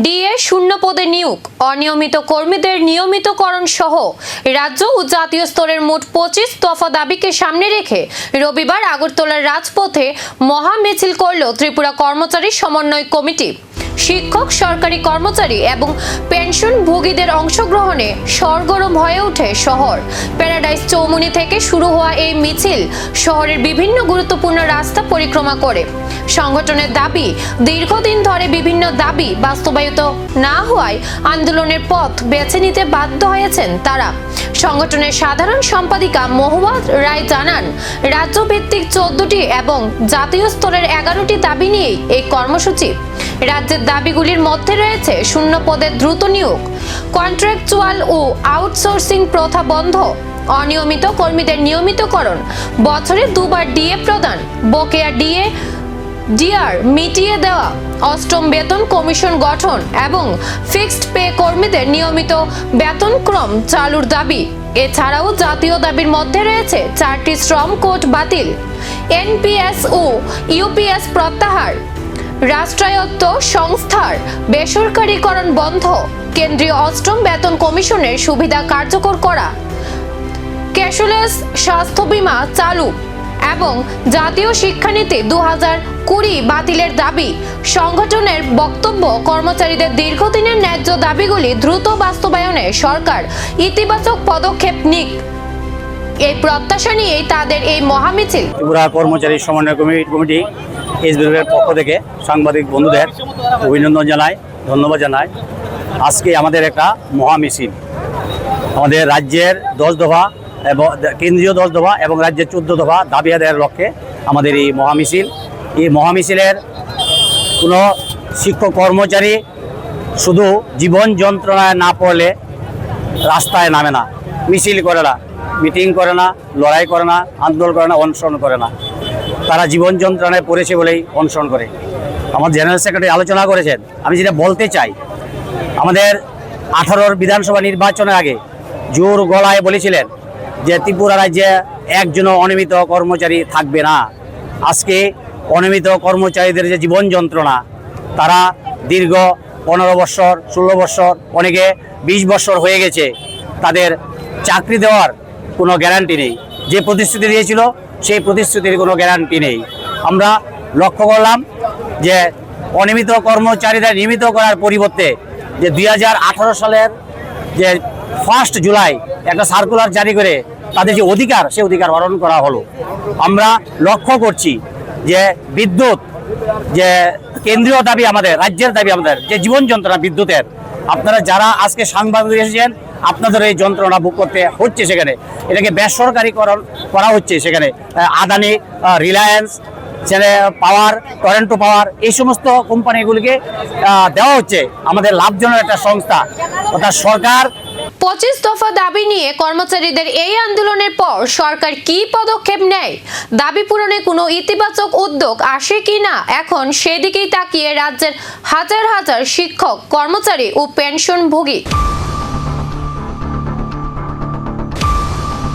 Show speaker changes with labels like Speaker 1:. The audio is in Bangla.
Speaker 1: ডিএ শূন্য পদে নিয়োগ, অনিয়মিত কর্মীদের নিয়মিতকরণ সহ রাজ্য ও জাতীয় স্তরের মোট 25 দফা দাবিকে সামনে রেখে রবিবার আগরতলার রাজপথে মহা মিছিল করল ত্রিপুরা কর্মচারী সমন্বয় কমিটি। শিক্ষক, সরকারি কর্মচারী এবং পেনশনভোগীদের অংশগ্রহণে সরগরম হয়ে ওঠে শহর। প্যারাডাইস চৌমুহনী থেকে শুরু হওয়া এই মিছিল শহরের বিভিন্ন গুরুত্বপূর্ণ রাস্তা পরিক্রমা করে। সংগঠনের দাবি, দীর্ঘদিন ধরে বিভিন্ন দাবি বাস্তবায়িত না হওয়ায় আন্দোলনের পথ বেছে নিতে বাধ্য হয়েছেন তারা। সংগঠনের সাধারণ সম্পাদিকা মহুয়া রায় জানান, রাজ্যভিত্তিক 14টি এবং জাতীয় স্তরের 11টি দাবি নিয়ে এই কর্মসূচি। রাজ্যের দাবিগুলির মধ্যে রয়েছে শূন্য পদে দ্রুত নিয়োগ, কন্ট্রাকচুয়াল ও আউটসোর্সিং প্রথা বন্ধ, অনিয়মিত কর্মীদের নিয়মিতকরণ, বছরে 2 বার ডিএ প্রদান, বকেয়া ডিআর মিটিয়ে দেওয়া, অষ্টম বেতন কমিশন গঠন এবং ফিক্সড পে কর্মীদের নিয়মিত বেতনক্রম চালুর দাবি। এছাড়াও জাতীয় দাবির মধ্যে রয়েছে 4টি শ্রম কোড বাতিল, এনপিএস ও ইউপিএস প্রত্যাহার, রাষ্ট্রায়ত্ত সংস্থার বেসরকারীকরণ বন্ধ, কেন্দ্রীয় অষ্টম বেতন কমিশনের সুবিধা কার্যকর করা, ক্যাশলেস স্বাস্থ্য বীমা চালু এবং জাতীয় শিক্ষানীতি 2020 বাতিলের দাবি। সংগঠনের বক্তব্য, কর্মচারীদের দীর্ঘদিনের ন্যায্য দাবিগুলি দ্রুত বাস্তবায়নে সরকার ইতিবাচক পদক্ষেপ নিক, এই প্রত্যাশা নিয়েই তাদের এই মহামিছিল।
Speaker 2: ত্রিপুরা কর্মচারী সমন্বয় কমিটি এসবিএফের পক্ষ থেকে সাংবাদিক বন্ধুদের অভিনন্দন জানাই, ধন্যবাদ জানাই। আজকে আমাদের একটা মহামিছিল, আমাদের রাজ্যের 10 দফা এবং কেন্দ্রীয় 10 দফা এবং রাজ্যের 14 দফা দাবি আদায়ের লক্ষ্যে আমাদের এই মহামিছিল। এই মহামিছিলের কোনো শিক্ষক কর্মচারী শুধু জীবন যন্ত্রণায় না পড়লে রাস্তায় নামে না, মিছিল করে না, মিটিং করে না, লড়াই করে না, আন্দোলন করে না, অনশন করে না। তারা জীবন যন্ত্রণায় পড়েছে বলেই অনশন করে। আমার জেনারেল সেক্রেটারি আলোচনা করেছেন। আমি যেটা বলতে চাই, আমাদের 18 বিধানসভা নির্বাচনের আগে জোর গলায় বলেছিলেন যে ত্রিপুরা রাজ্যে একজনও অনিয়মিত কর্মচারী থাকবে না। আজকে অনিয়মিত কর্মচারীদের যে জীবন যন্ত্রণা, তারা দীর্ঘ 15 বছর, 16 বছর, অনেকে 20 বছর হয়ে গেছে, তাদের চাকরি দেওয়ার কোনো গ্যারান্টি নেই। যে প্রতিশ্রুতি দিয়েছিল সেই প্রতিশ্রুতির কোনো গ্যারান্টি নেই। আমরা লক্ষ্য করলাম যে অনিয়মিত কর্মচারীদের নিয়মিত করার পরিবর্তে যে 2018 সালের যে 1 জুলাই একটা সার্কুলার জারি করে তাদের যে অধিকার, সে অধিকার হরণ করা হলো। আমরা লক্ষ্য করছি যে বিদ্যুৎ, যে কেন্দ্রীয় দাবি আমাদের, রাজ্যের দাবি আমাদের, যে জীবন যন্ত্রণা বিদ্যুতের, আপনারা যারা আজকে সাংবাদিক এসেছেন, আপনাদের এই যন্ত্রণা ভোগ করতে হচ্ছে। সেখানে এটাকে বেসরকারীকরণ করা হচ্ছে। সেখানে আদানি, রিলায়েন্স, পাওয়ার, টরেন্টো পাওয়ার, এই সমস্ত কোম্পানিগুলিকে দেওয়া হচ্ছে আমাদের লাভজনক একটা সংস্থা। অর্থাৎ সরকার
Speaker 1: 25 দফা দাবি নিয়ে কর্মচারীদের এই আন্দোলনের পর সরকার কি পদক্ষেপ নেয়, দাবি পূরণে কোনো ইতিবাচক উদ্যোগ আসে কিনা, এখন সেদিকেই তাকিয়ে রাজ্যের হাজার হাজার শিক্ষক, কর্মচারী ও পেনশনভোগী।